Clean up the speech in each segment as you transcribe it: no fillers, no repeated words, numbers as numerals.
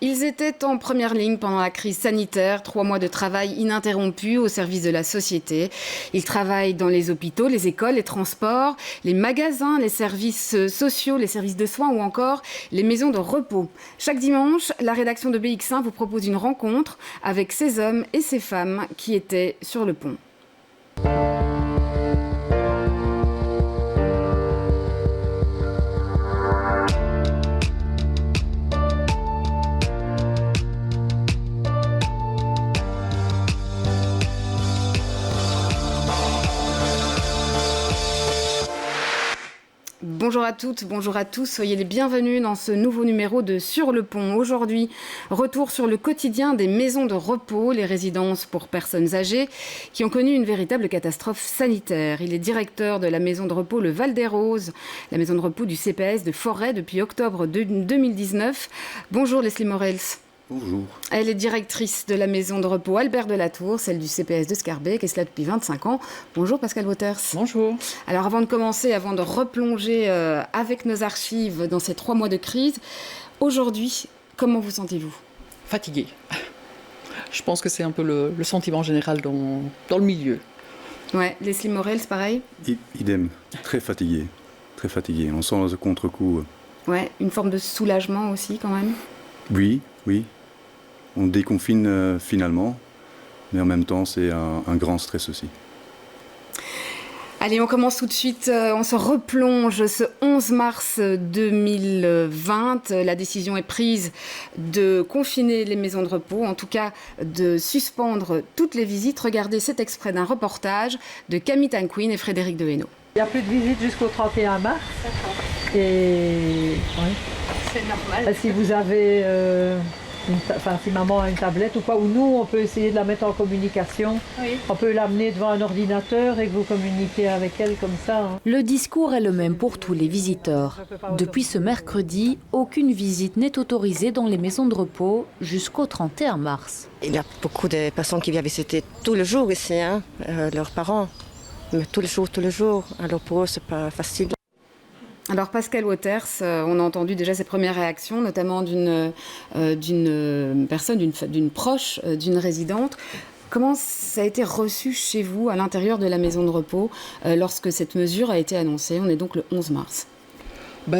Ils étaient en première ligne pendant la crise sanitaire, 3 mois de travail ininterrompu au service de la société. Ils travaillent dans les hôpitaux, les écoles, les transports, les magasins, les services sociaux, les services de soins ou encore les maisons de repos. Chaque dimanche, la rédaction de BX1 vous propose une rencontre avec ces hommes et ces femmes qui étaient sur le pont. Bonjour à toutes, bonjour à tous, soyez les bienvenus dans ce nouveau numéro de Sur le Pont. Aujourd'hui, retour sur le quotidien des maisons de repos, les résidences pour personnes âgées qui ont connu une véritable catastrophe sanitaire. Il est directeur de la maison de repos Le Val des Roses, la maison de repos du CPS de Forêt depuis octobre 2019. Bonjour Leslie Morels. Bonjour. Elle est directrice de la maison de repos Albert de la Tour, celle du CPS de Scarbeck, et cela depuis 25 ans. Bonjour Pascal Wouters. Bonjour. Alors avant de commencer, avant de replonger avec nos archives dans ces 3 mois de crise, aujourd'hui, comment vous sentez-vous ? Fatigué. Je pense que c'est un peu le sentiment général dans le milieu. Ouais, Leslie Morels, pareil ? Idem, très fatigué. Très fatigué, on sent le contre-coup. Ouais, une forme de soulagement aussi quand même ? Oui. On déconfine finalement, mais en même temps, c'est un grand stress aussi. Allez, on commence tout de suite. On se replonge ce 11 mars 2020. La décision est prise de confiner les maisons de repos, en tout cas de suspendre toutes les visites. Regardez cet extrait d'un reportage de Camille Tanquin et Frédéric Dehainaut. Il n'y a plus de visites jusqu'au 31 mars. Et oui. C'est normal. Si vous avez, si maman a une tablette ou quoi, ou nous, on peut essayer de la mettre en communication. Oui. On peut l'amener devant un ordinateur et que vous communiquez avec elle comme ça. Hein. Le discours est le même pour tous les visiteurs. Depuis ce mercredi, aucune visite n'est autorisée dans les maisons de repos jusqu'au 31 mars. Il y a beaucoup de personnes qui viennent visiter tous les jours ici, leurs parents. Mais tous les jours. Alors pour eux, c'est pas facile. Alors Pascal Wouters, on a entendu déjà ses premières réactions, notamment d'une personne, d'une proche, d'une résidente. Comment ça a été reçu chez vous, à l'intérieur de la maison de repos, lorsque cette mesure a été annoncée ? On est donc le 11 mars.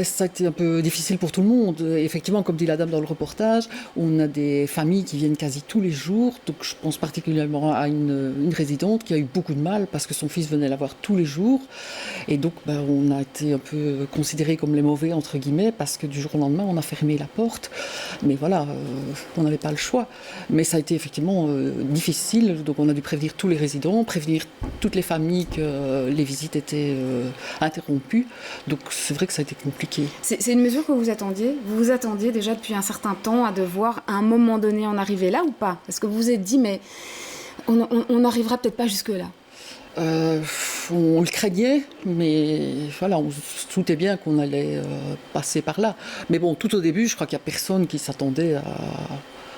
Ça a été un peu difficile pour tout le monde. Effectivement, comme dit la dame dans le reportage, on a des familles qui viennent quasi tous les jours. Donc je pense particulièrement à une résidente qui a eu beaucoup de mal parce que son fils venait la voir tous les jours. Et donc on a été un peu considérés comme les mauvais, entre guillemets, parce que du jour au lendemain, on a fermé la porte. Mais voilà, on n'avait pas le choix. Mais ça a été effectivement difficile. Donc on a dû prévenir tous les résidents, prévenir toutes les familles que les visites étaient interrompues. Donc c'est vrai que ça a été compliqué. C'est une mesure que vous attendiez ? Vous vous attendiez déjà depuis un certain temps à devoir, à un moment donné, en arriver là ou pas ? Est-ce que vous vous êtes dit, mais on n'arrivera peut-être pas jusque-là ? On le craignait, mais voilà, on se doutait bien qu'on allait passer par là. Mais bon, tout au début, je crois qu'il n'y a personne qui s'attendait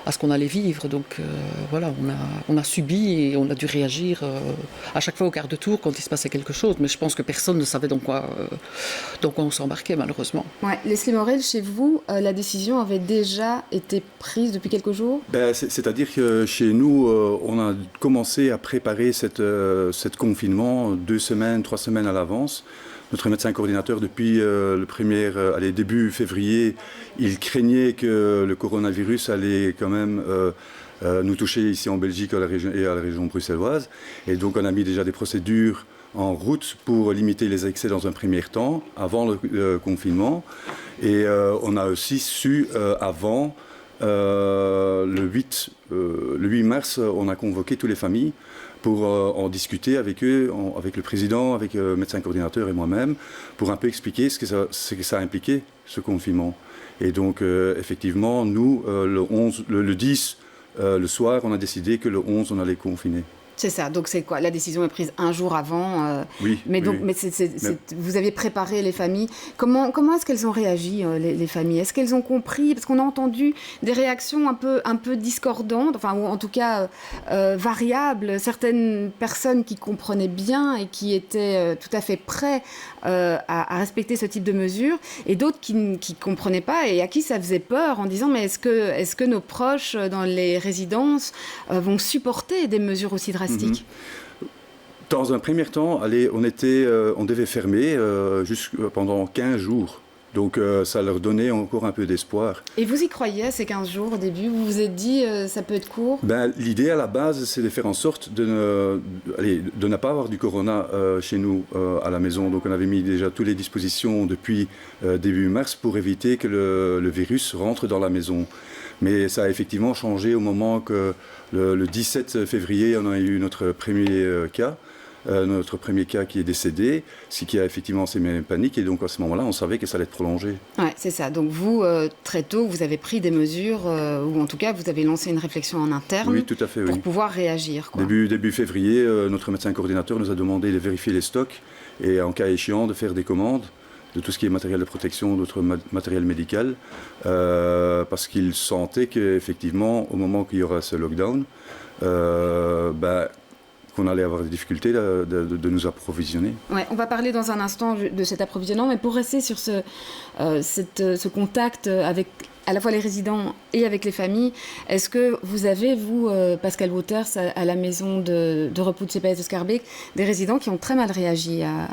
à ce qu'on allait vivre. Donc voilà, on a subi et on a dû réagir à chaque fois au quart de tour quand il se passait quelque chose. Mais je pense que personne ne savait dans quoi on s'embarquait, malheureusement. Ouais. Leslie Morel, chez vous, la décision avait déjà été prise depuis quelques jours ? C'est-à-dire que chez nous, on a commencé à préparer cette confinement 2 semaines, 3 semaines à l'avance. Notre médecin coordinateur, depuis début février, il craignait que le coronavirus allait quand même nous toucher ici en Belgique et à la région bruxelloise. Et donc on a mis déjà des procédures en route pour limiter les excès dans un premier temps, avant le confinement. Et on a aussi su avant, le 8 mars, on a convoqué toutes les familles pour en discuter avec eux, avec le président, avec le médecin coordinateur et moi-même, pour un peu expliquer ce que ça impliquait, ce confinement. Et donc, effectivement, nous, le 10, le soir, on a décidé que le 11, on allait confiner. C'est ça, donc c'est quoi? La décision est prise un jour avant. Oui. Mais donc, oui. vous aviez préparé les familles. Comment est-ce qu'elles ont réagi, les familles? Est-ce qu'elles ont compris? Parce qu'on a entendu des réactions un peu discordantes, enfin, ou en tout cas variables. Certaines personnes qui comprenaient bien et qui étaient tout à fait prêts à respecter ce type de mesures, et d'autres qui ne comprenaient pas et à qui ça faisait peur en disant mais est-ce que nos proches dans les résidences vont supporter des mesures aussi drastiques? Dans un premier temps, on devait fermer pendant 15 jours. Donc ça leur donnait encore un peu d'espoir. Et vous y croyez à ces 15 jours au début? Vous vous êtes dit ça peut être court? L'idée à la base, c'est de faire en sorte de ne pas avoir du corona chez nous à la maison. Donc on avait mis déjà toutes les dispositions depuis début mars pour éviter que le virus rentre dans la maison. Mais ça a effectivement changé au moment que le 17 février, on a eu notre premier cas. Notre premier cas qui est décédé, ce qui a effectivement sémé une panique, et donc à ce moment-là, on savait que ça allait être prolongé. Ouais, c'est ça. Donc vous, très tôt, vous avez pris des mesures, ou en tout cas, vous avez lancé une réflexion en interne. Oui, tout à fait, pour pouvoir réagir. Quoi. Début février, notre médecin coordinateur nous a demandé de vérifier les stocks et en cas échéant de faire des commandes de tout ce qui est matériel de protection, d'autres matériel médical, parce qu'il sentait qu'effectivement, au moment qu'il y aura ce lockdown, qu'on allait avoir des difficultés de nous approvisionner. Ouais, on va parler dans un instant de cet approvisionnement, mais pour rester sur ce contact avec à la fois les résidents et avec les familles, est-ce que vous avez, vous, Pascal Wouters, à la maison de repos de CPS de Schaerbeek, des résidents qui ont très mal réagi à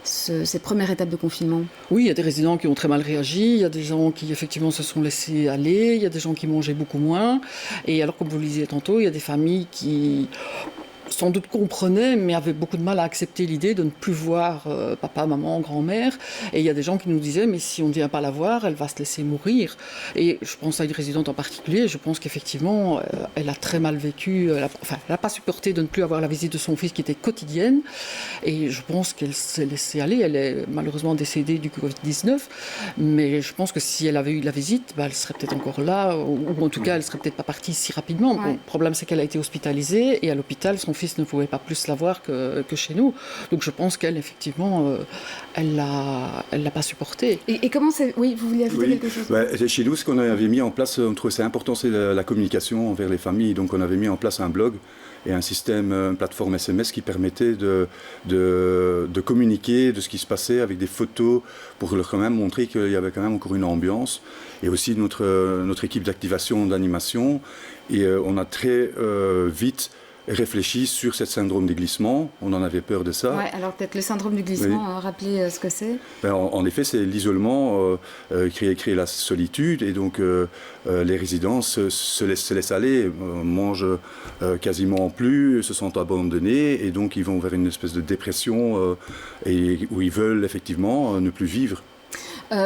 cette première étape de confinement? Oui, il y a des résidents qui ont très mal réagi, il y a des gens qui effectivement se sont laissés aller, il y a des gens qui mangeaient beaucoup moins, et alors comme vous le disiez tantôt, il y a des familles qui sans doute comprenaient, mais avaient beaucoup de mal à accepter l'idée de ne plus voir papa, maman, grand-mère. Et il y a des gens qui nous disaient, mais si on ne vient pas la voir, elle va se laisser mourir. Et je pense à une résidente en particulier, je pense qu'effectivement, elle a très mal vécu, elle n'a pas supporté de ne plus avoir la visite de son fils qui était quotidienne. Et je pense qu'elle s'est laissée aller. Elle est malheureusement décédée du Covid-19. Mais je pense que si elle avait eu la visite, elle serait peut-être encore là, ou en tout cas, elle ne serait peut-être pas partie si rapidement. Ouais. Bon, le problème, c'est qu'elle a été hospitalisée, et à l'hôpital, son fils ne pouvait pas plus la voir que chez nous. Donc je pense qu'elle, effectivement, elle l'a pas supporté. Et comment c'est... Oui, vous vouliez ajouter quelque chose? Chez nous, ce qu'on avait mis en place, on trouvait c'est important, c'est la communication envers les familles. Donc on avait mis en place un blog et un système, une plateforme SMS qui permettait de communiquer de ce qui se passait avec des photos pour leur quand même montrer qu'il y avait quand même encore une ambiance. Et aussi notre équipe d'activation, d'animation. Et on a très vite réfléchi sur ce syndrome du glissement. On en avait peur de ça. Ouais, alors peut-être le syndrome du glissement, rappelez ce que c'est. En effet, c'est l'isolement, créer la solitude, et donc les résidents se laissent aller, mangent quasiment plus, se sentent abandonnés, et donc ils vont vers une espèce de dépression où ils veulent effectivement ne plus vivre.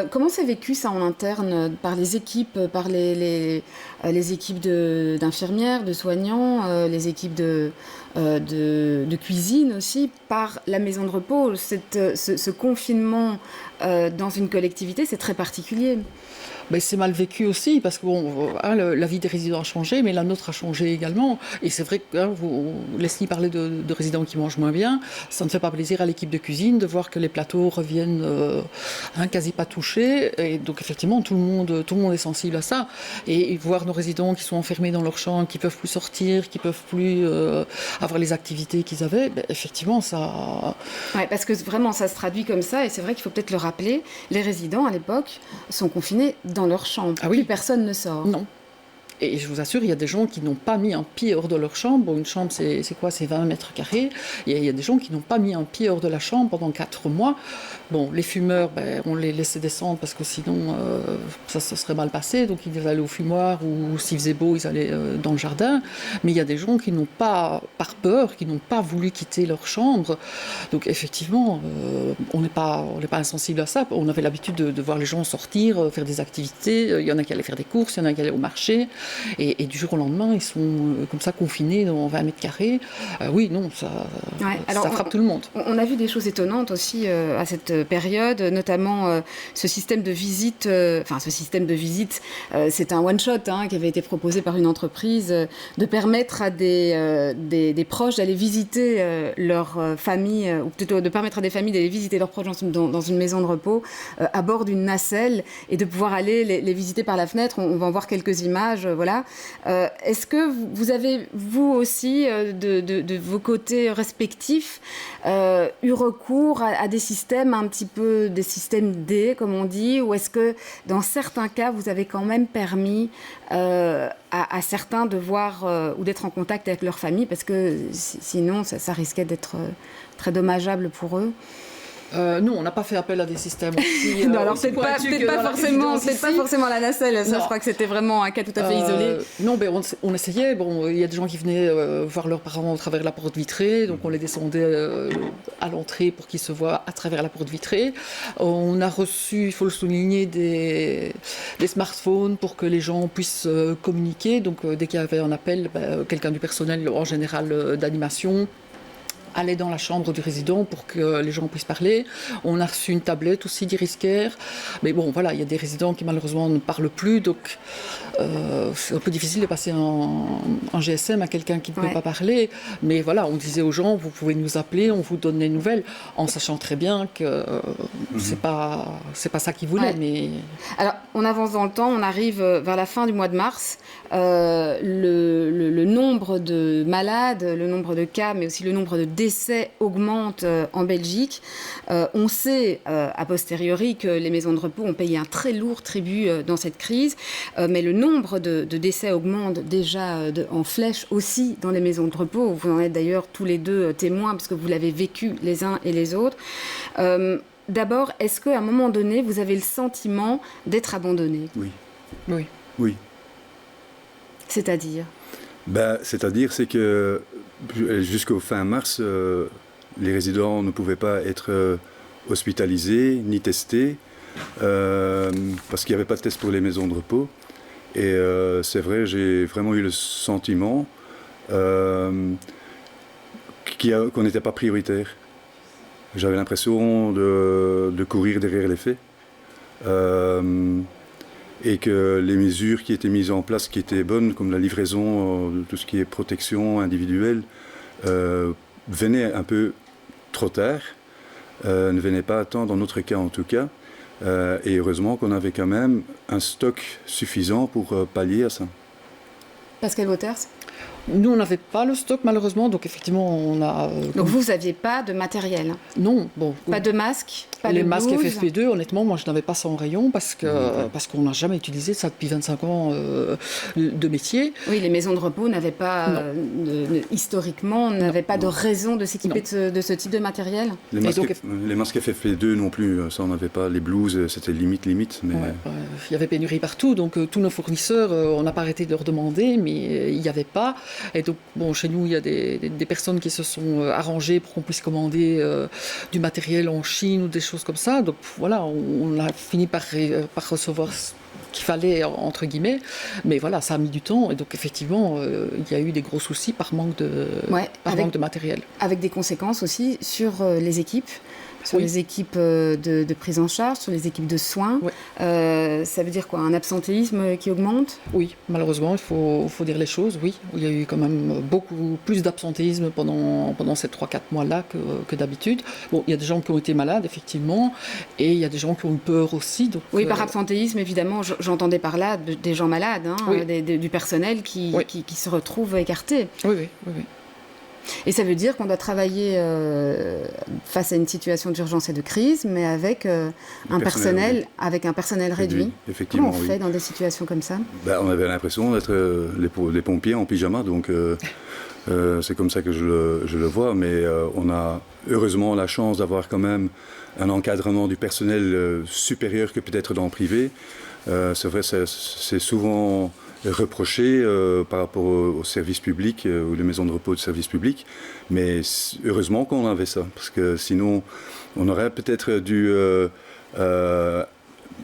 Comment c'est vécu ça en interne par les équipes, par les équipes d'infirmières, de soignants, les équipes de cuisine aussi, par la maison de repos? Ce confinement dans une collectivité, c'est très particulier. Ben, c'est mal vécu aussi, parce que la vie des résidents a changé, mais la nôtre a changé également. Et c'est vrai que Leslie parlait de résidents qui mangent moins bien. Ça ne fait pas plaisir à l'équipe de cuisine de voir que les plateaux reviennent quasi pas touchés. Et donc effectivement, tout le monde est sensible à ça. Et voir nos résidents qui sont enfermés dans leur chambre, qui ne peuvent plus sortir, qui ne peuvent plus avoir les activités qu'ils avaient, ben, effectivement, ça... Oui, parce que vraiment, ça se traduit comme ça. Et c'est vrai qu'il faut peut-être le rappeler. Les résidents, à l'époque, sont confinés dans leur chambre. Ah oui. Plus personne ne sort. Non. Et je vous assure, il y a des gens qui n'ont pas mis un pied hors de leur chambre. Bon, une chambre, c'est quoi? C'est 20 mètres carrés. Il y a des gens qui n'ont pas mis un pied hors de la chambre pendant 4 mois. Bon, les fumeurs, on les laissait descendre parce que sinon, ça serait mal passé. Donc, ils allaient au fumoir, ou s'il faisait beau, ils allaient dans le jardin. Mais il y a des gens qui n'ont pas, par peur, qui n'ont pas voulu quitter leur chambre. Donc, effectivement, on n'est pas insensible à ça. On avait l'habitude de voir les gens sortir, faire des activités. Il y en a qui allaient faire des courses, il y en a qui allaient au marché. Et du jour au lendemain, ils sont comme ça confinés dans 20 mètres carrés. Oui, non, ça frappe tout le monde. On a vu des choses étonnantes aussi à cette période, notamment ce système de visite. C'est un one-shot qui avait été proposé par une entreprise de permettre à des proches d'aller visiter leur famille, ou plutôt de permettre à des familles d'aller visiter leurs proches dans une maison de repos à bord d'une nacelle et de pouvoir aller les visiter par la fenêtre. On va en voir quelques images. Voilà. Est-ce que vous avez, vous aussi, de vos côtés respectifs, eu recours à des systèmes un petit peu, des systèmes D, comme on dit, ou est-ce que dans certains cas, vous avez quand même permis à certains de voir ou d'être en contact avec leur famille, parce que sinon, ça risquait d'être très dommageable pour eux? Non, on n'a pas fait appel à des systèmes aussi. Non, alors peut-être pas forcément la nacelle. Ça, je crois que c'était vraiment un cas tout à fait isolé. Non, ben on essayait. Bon, il y a des gens qui venaient voir leurs parents à travers la porte vitrée, donc on les descendait à l'entrée pour qu'ils se voient à travers la porte vitrée. On a reçu, il faut le souligner, des smartphones pour que les gens puissent communiquer. Donc dès qu'il y avait un appel, quelqu'un du personnel, en général d'animation, allait dans la chambre du résident pour que les gens puissent parler. On a reçu une tablette aussi d'Iriscare. Mais bon, voilà, il y a des résidents qui malheureusement ne parlent plus, donc c'est un peu difficile de passer un GSM à quelqu'un qui ne peut pas parler. Mais voilà, on disait aux gens, vous pouvez nous appeler, on vous donne des nouvelles, en sachant très bien que c'est pas ça qu'ils voulaient. Ouais. Mais... Alors, on avance dans le temps, on arrive vers la fin du mois de mars. Le nombre de malades, le nombre de cas, mais aussi le nombre de décès augmente en Belgique. On sait a posteriori que les maisons de repos ont payé un très lourd tribut dans cette crise, mais le nombre de décès augmente déjà en flèche aussi dans les maisons de repos. Vous en êtes d'ailleurs tous les deux témoins parce que vous l'avez vécu les uns et les autres. D'abord, est-ce qu'à un moment donné, vous avez le sentiment d'être abandonné? Oui. C'est-à-dire? C'est-à-dire, c'est que jusqu'au fin mars, les résidents ne pouvaient pas être hospitalisés ni testés parce qu'il n'y avait pas de test pour les maisons de repos. Et c'est vrai, j'ai vraiment eu le sentiment qu'on n'était pas prioritaire. J'avais l'impression de courir derrière les faits. Et que les mesures qui étaient mises en place, qui étaient bonnes, comme la livraison de tout ce qui est protection individuelle, venaient un peu trop tard, ne venaient pas à temps dans notre cas en tout cas, et heureusement qu'on avait quand même un stock suffisant pour pallier à ça. Pascal Wauters? Nous, on n'avait pas le stock, malheureusement, donc effectivement, on a... Donc vous n'aviez pas de matériel? Non, bon... Pas de masques? Pas les de masques blouses. FFP2, honnêtement, moi, je n'avais pas ça en rayon parce qu'on n'a jamais utilisé ça depuis 25 ans de métier. Oui, les maisons de repos n'avaient pas, historiquement, n'avaient pas de raison de s'équiper de ce type de matériel? Les masques FFP2 non plus, ça on n'avait pas. Les blouses, c'était limite. Mais... il y avait pénurie partout, donc tous nos fournisseurs, on n'a pas arrêté de leur demander, mais il n'y avait pas. Et donc, bon, chez nous, il y a des personnes qui se sont arrangées pour qu'on puisse commander du matériel en Chine ou des choses comme ça. Donc voilà, on a fini par recevoir ce qu'il fallait, entre guillemets. Mais voilà, ça a mis du temps. Et donc, effectivement, il y a eu des gros soucis par manque de matériel. Avec des conséquences aussi sur les équipes. Sur les équipes de prise en charge, sur les équipes de soins. Ça veut dire quoi? Un absentéisme qui augmente? Oui, malheureusement, il faut dire les choses, oui. Il y a eu quand même beaucoup plus d'absentéisme pendant ces 3-4 mois-là que d'habitude. Bon, il y a des gens qui ont été malades, effectivement, et il y a des gens qui ont eu peur aussi. Donc, oui, par absentéisme, évidemment, j'entendais par là des gens malades, du personnel qui se retrouvent écartés. Oui. Et ça veut dire qu'on doit travailler face à une situation d'urgence et de crise, mais avec un personnel réduit. Effectivement, comment on fait dans des situations comme ça? On avait l'impression d'être les pompiers en pyjama, donc c'est comme ça que je le vois. Mais on a heureusement la chance d'avoir quand même un encadrement du personnel supérieur que peut-être dans le privé. C'est vrai, c'est souvent reproché par rapport aux services publics ou les maisons de repos de services publics, mais heureusement qu'on avait ça, parce que sinon on aurait peut-être dû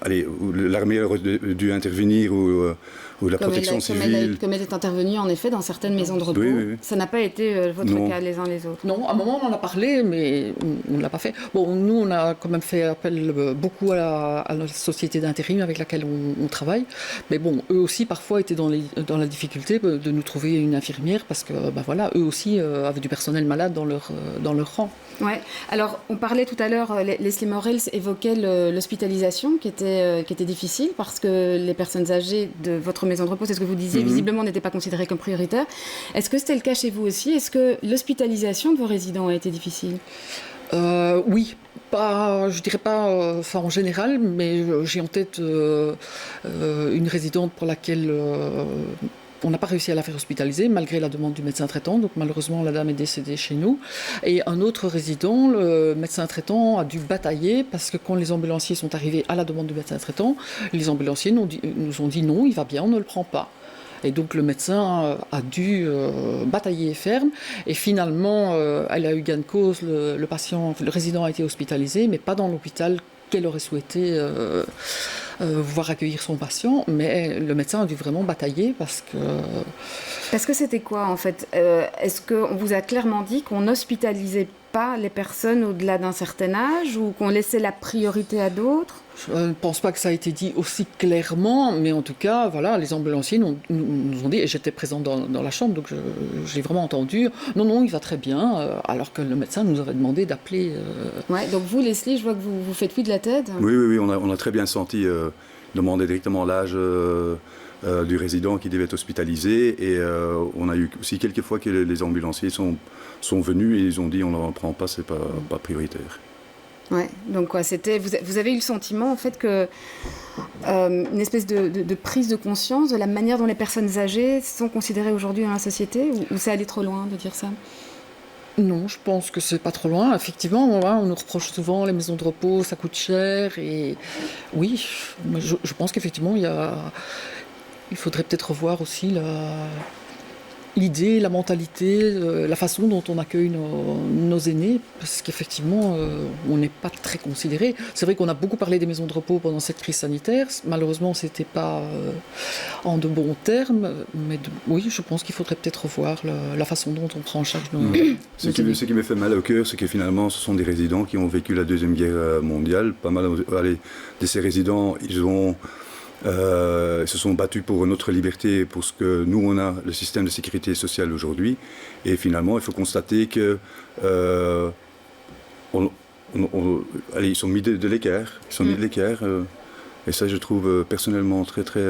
l'armée aurait dû intervenir ou ou de la protection civile. Comme elle est intervenue en effet dans certaines maisons de repos. Oui. Ça n'a pas été votre Non. cas les uns les autres. Non, à un moment on en a parlé, mais on ne l'a pas fait. Bon, nous on a quand même fait appel beaucoup à la société d'intérim avec laquelle on travaille. Mais bon, eux aussi parfois étaient dans la difficulté de nous trouver une infirmière parce que voilà, eux aussi avaient du personnel malade dans leur rang. Ouais. Alors, on parlait tout à l'heure, Leslie Morrells évoquait l'hospitalisation qui était difficile parce que les personnes âgées de votre maison de repos, c'est ce que vous disiez, visiblement n'étaient pas considérées comme prioritaires. Est-ce que c'était le cas chez vous aussi? Est-ce que l'hospitalisation de vos résidents a été difficile? Oui, je dirais pas ça en général, mais j'ai en tête une résidente pour laquelle on n'a pas réussi à la faire hospitaliser malgré la demande du médecin traitant. Donc malheureusement, la dame est décédée chez nous. Et un autre résident, le médecin traitant a dû batailler parce que quand les ambulanciers sont arrivés à la demande du médecin traitant, les ambulanciers nous ont dit non, il va bien, on ne le prend pas. Et donc le médecin a dû batailler ferme. Et finalement, elle a eu gain de cause. Le résident a été hospitalisé, mais pas dans l'hôpital qu'elle aurait souhaité voir accueillir son patient, mais le médecin a dû vraiment batailler parce que c'était quoi en fait? Est-ce qu'on vous a clairement dit qu'on n'hospitalisait pas les personnes au-delà d'un certain âge ou qu'on laissait la priorité à d'autres? Je ne pense pas que ça a été dit aussi clairement, mais en tout cas, voilà, les ambulanciers nous ont dit, et j'étais présente dans la chambre, donc j'ai vraiment entendu, non, il va très bien, alors que le médecin nous avait demandé d'appeler. Ouais, donc vous, Leslie, je vois que vous faites oui de la tête. Oui, on a très bien senti demander directement l'âge du résident qui devait être hospitalisé, et on a eu aussi quelques fois que les ambulanciers sont venus et ils ont dit on ne prend pas, c'est pas prioritaire. Ouais, donc quoi, vous avez eu le sentiment en fait que une espèce de prise de conscience de la manière dont les personnes âgées sont considérées aujourd'hui dans la société, ou c'est allé trop loin de dire ça? Non, je pense que c'est pas trop loin. Effectivement, on nous reproche souvent les maisons de repos, ça coûte cher, et oui, je pense qu'effectivement il faudrait peut-être revoir aussi l'idée, la mentalité, la façon dont on accueille nos aînés, parce qu'effectivement, on n'est pas très considéré. C'est vrai qu'on a beaucoup parlé des maisons de repos pendant cette crise sanitaire. Malheureusement, c'était pas en de bons termes, mais oui, je pense qu'il faudrait peut-être revoir la façon dont on prend en charge nos aînés. Ce qui me fait mal au cœur, c'est que finalement, ce sont des résidents qui ont vécu la Deuxième Guerre mondiale. Pas mal de ces résidents, ils se sont battus pour notre liberté, pour ce que nous on a, le système de sécurité sociale aujourd'hui. Et finalement, il faut constater que ils sont mis de l'équerre. Et ça, je trouve personnellement très très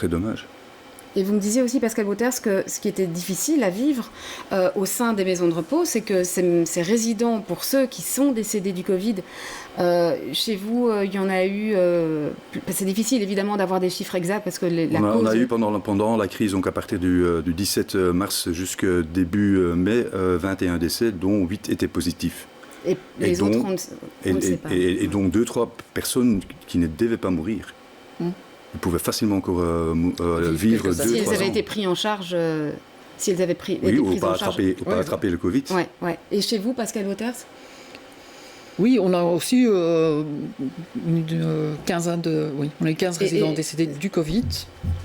dommage. Et vous me disiez aussi, Pascal Boters, que ce qui était difficile à vivre au sein des maisons de repos, c'est que ces résidents, pour ceux qui sont décédés du Covid, chez vous, il y en a eu... c'est difficile évidemment d'avoir des chiffres exacts parce que on a eu pendant la crise, donc à partir du 17 mars jusqu'au début mai, 21 décès, dont 8 étaient positifs. Et les autres, on ne sait pas. Et donc 2-3 personnes qui ne devaient pas mourir. Ils pouvaient facilement encore vivre 2-3 ans. Si elles avaient été pris en charge, si elles avaient été prises en charge. Ou pas attraper le Covid. Ouais. Et chez vous, Pascal Boters? Oui, on a aussi une quinzaine on a eu 15 résidents décédés du Covid.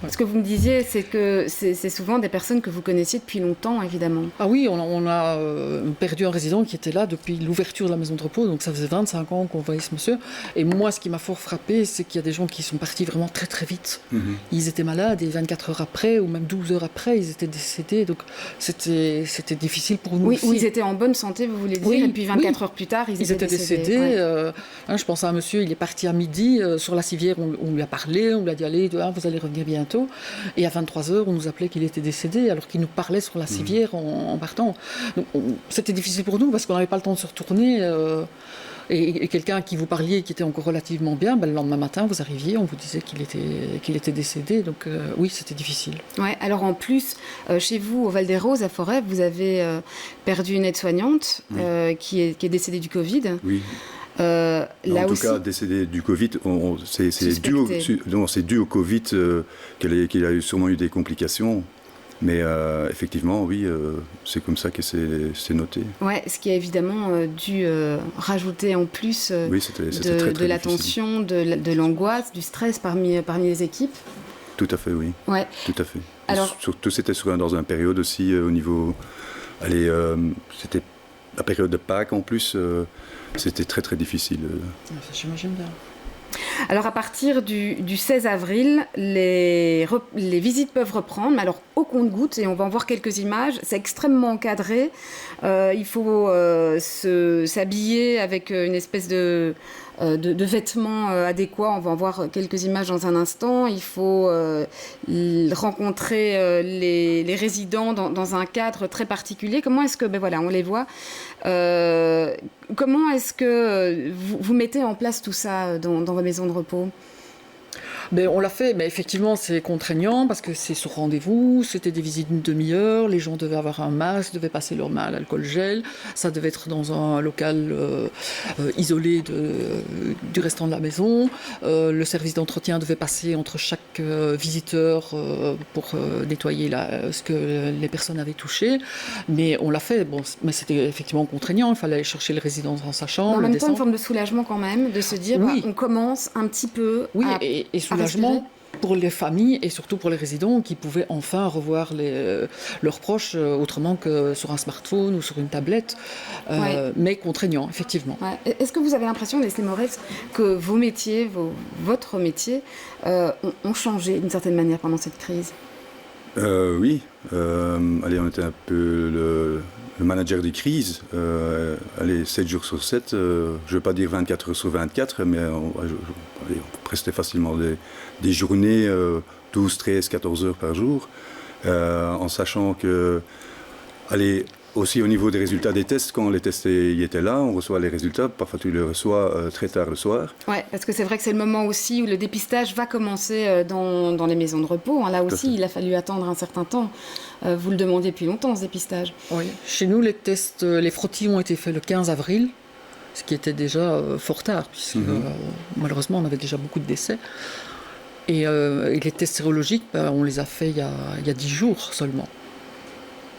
Ouais. Ce que vous me disiez, c'est que c'est souvent des personnes que vous connaissiez depuis longtemps, évidemment. Ah oui, on a perdu un résident qui était là depuis l'ouverture de la maison de repos, donc ça faisait 25 ans qu'on voyait ce monsieur. Et moi, ce qui m'a fort frappé, c'est qu'il y a des gens qui sont partis vraiment très très vite. Ils étaient malades et 24 heures après, ou même 12 heures après, ils étaient décédés. Donc c'était difficile pour nous aussi. Ou ils étaient en bonne santé, vous voulez dire, et puis 24 heures plus tard, ils étaient décédés. Je pense à un monsieur, il est parti à midi sur la civière, on lui a parlé, on lui a dit allez, vous allez revenir bientôt, et à 23h on nous appelait qu'il était décédé alors qu'il nous parlait sur la civière en partant. Donc, c'était difficile pour nous parce qu'on n'avait pas le temps de se retourner et quelqu'un à qui vous parliez qui était encore relativement bien, le lendemain matin vous arriviez, on vous disait qu'il était décédé, donc oui, c'était difficile. Ouais, alors en plus, chez vous au Val-des-Roses à Forêt, vous avez perdu une aide-soignante qui est décédée du Covid. Oui. Là en tout aussi, cas, décédé du Covid, c'est dû au Covid qu'il a sûrement eu des complications. Mais effectivement, oui, c'est comme ça que c'est noté. Ouais, ce qui a évidemment dû rajouter en plus c'était très, très de la tension, de l'angoisse, du stress parmi les équipes. Tout à fait, oui. Ouais. Tout à fait. Alors, surtout, c'était dans une période aussi au niveau... Allez, c'était la période de Pâques en plus, c'était très très difficile. Ça, j'imagine bien. Alors à partir du 16 avril, les visites peuvent reprendre, mais alors au compte-gouttes, et on va en voir quelques images, c'est extrêmement encadré. Il faut s'habiller avec une espèce de vêtements adéquats. On va en voir quelques images dans un instant. Il faut rencontrer les résidents dans un cadre très particulier. Comment est-ce que, on les voit. Comment est-ce que vous mettez en place tout ça dans vos maisons de repos ? On l'a fait, mais effectivement c'est contraignant parce que c'est sur rendez-vous, c'était des visites d'une demi-heure, les gens devaient avoir un masque, devaient passer leur main à l'alcool gel, ça devait être dans un local isolé du restant de la maison, le service d'entretien devait passer entre chaque visiteur pour nettoyer ce que les personnes avaient touché, mais on l'a fait, mais c'était effectivement contraignant, il fallait aller chercher le résident dans sa chambre. En même temps, une forme de soulagement quand même, de se dire oui. On commence un petit peu à... et soulagement pour les familles et surtout pour les résidents qui pouvaient enfin revoir leurs proches autrement que sur un smartphone ou sur une tablette, mais contraignant, effectivement. Ouais. Est-ce que vous avez l'impression, Leslie Moretz, que vos métiers, votre métier, ont changé d'une certaine manière pendant cette crise ? Oui. Allez, on était un peu le manager des crises. 7 jours sur 7, je ne veux pas dire 24 heures sur 24, mais on prestait facilement des journées 12, 13, 14 heures par jour, en sachant que, aussi au niveau des résultats des tests, quand les tests y étaient là, on reçoit les résultats, parfois tu les reçois très tard le soir. Oui, parce que c'est vrai que c'est le moment aussi où le dépistage va commencer dans les maisons de repos. Là aussi, il a fallu attendre un certain temps. Vous le demandiez depuis longtemps, ce dépistage. Oui, chez nous, les frottis ont été faits le 15 avril, ce qui était déjà fort tard, puisque malheureusement, on avait déjà beaucoup de décès. Et les tests sérologiques, on les a faits il y a 10 jours seulement.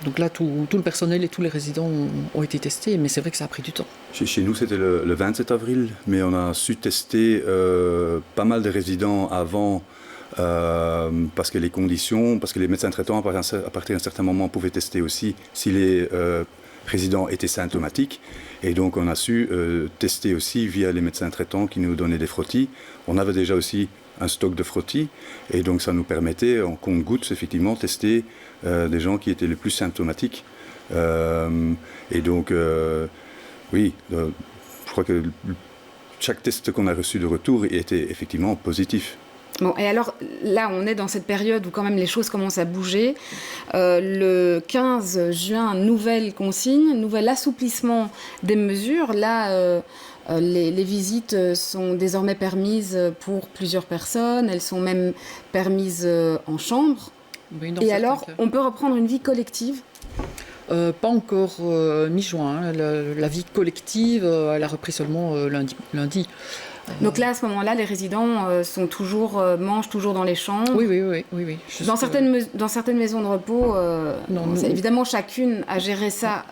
Donc là, tout le personnel et tous les résidents ont été testés, mais c'est vrai que ça a pris du temps. Chez nous, c'était le 27 avril, mais on a su tester pas mal de résidents avant, parce que les médecins traitants, à partir d'un certain moment, pouvaient tester aussi si les résidents étaient symptomatiques. Et donc, on a su tester aussi via les médecins traitants qui nous donnaient des frottis. On avait déjà aussi un stock de frottis, et donc ça nous permettait, en compte-gouttes, effectivement, tester des gens qui étaient les plus symptomatiques. Et donc, je crois que chaque test qu'on a reçu de retour était effectivement positif. Bon, et alors là, on est dans cette période où quand même les choses commencent à bouger. Le 15 juin, nouvelle consigne, nouvel assouplissement des mesures. Là, les visites sont désormais permises pour plusieurs personnes. Elles sont même permises en chambre. Oui, et alors, on peut reprendre une vie collective ? Pas encore mi-juin. La vie collective, elle a repris seulement lundi. Donc là, à ce moment-là, les résidents mangent toujours dans les chambres. Oui. Dans certaines maisons de repos, évidemment, chacune a géré ça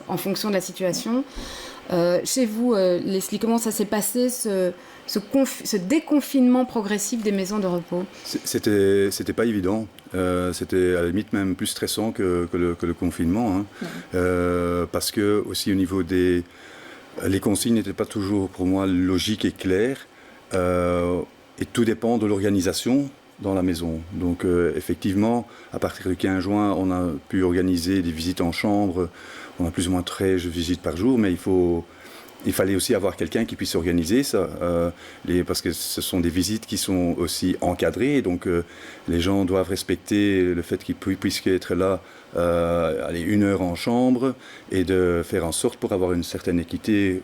en fonction de la situation. Chez vous, Leslie, comment ça s'est passé, ce déconfinement progressif des maisons de repos ? C'était pas évident. C'était à la limite même plus stressant que le confinement. Parce que aussi au niveau les consignes n'étaient pas toujours pour moi logiques et claires. Et tout dépend de l'organisation dans la maison. Donc effectivement, à partir du 15 juin, on a pu organiser des visites en chambre. On a plus ou moins 13 visites par jour, mais il fallait aussi avoir quelqu'un qui puisse organiser ça, parce que ce sont des visites qui sont aussi encadrées, donc les gens doivent respecter le fait qu'ils puissent être là 1 heure en chambre, et de faire en sorte, pour avoir une certaine équité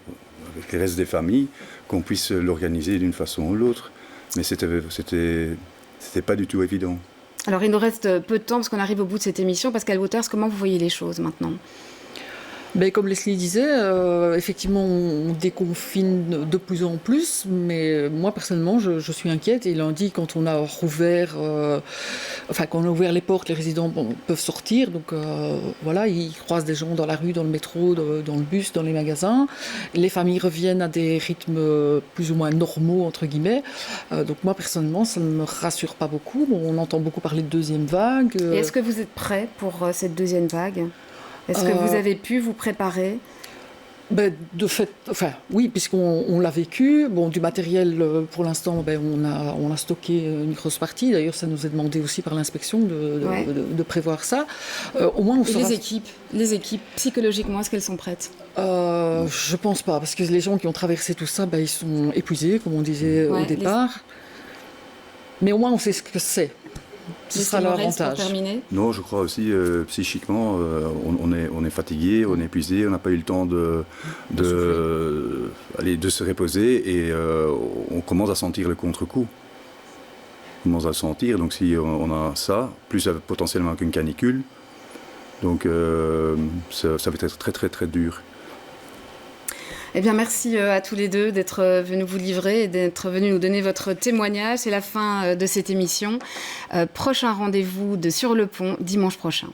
avec le reste des familles, qu'on puisse l'organiser d'une façon ou l'autre. Mais c'était pas du tout évident. Alors il nous reste peu de temps parce qu'on arrive au bout de cette émission. Pascal Wouters, comment vous voyez les choses maintenant ? Ben, comme Leslie disait, effectivement, on déconfine de plus en plus, mais moi, personnellement, je suis inquiète. Et lundi, quand on a rouvert, quand on a ouvert les portes, les résidents peuvent sortir. Donc, voilà, ils croisent des gens dans la rue, dans le métro, dans le bus, dans les magasins. Les familles reviennent à des rythmes plus ou moins normaux, entre guillemets. Donc, moi, personnellement, ça ne me rassure pas beaucoup. Bon, on entend beaucoup parler de deuxième vague. Et est-ce que vous êtes prêts pour cette deuxième vague ? Est-ce que vous avez pu vous préparer ? Ben, de fait, oui, puisqu'on l'a vécu. Bon, du matériel, pour l'instant, on a stocké une grosse partie. D'ailleurs, ça nous est demandé aussi par l'inspection de prévoir ça. Au moins, les équipes, psychologiquement, est-ce qu'elles sont prêtes ? Je pense pas, parce que les gens qui ont traversé tout ça, ils sont épuisés, comme on disait au départ. Mais au moins, on sait ce que c'est. Ce sera l'avantage. Non, je crois aussi psychiquement, on est fatigué, on est épuisé, on n'a pas eu le temps de se reposer et on commence à sentir le contre-coup. On commence à le sentir, donc si on a ça, plus potentiellement qu'une canicule, donc ça va être très très très dur. Eh bien, merci à tous les deux d'être venus vous livrer et d'être venus nous donner votre témoignage. C'est la fin de cette émission. Prochain rendez-vous de Sur le Pont, dimanche prochain.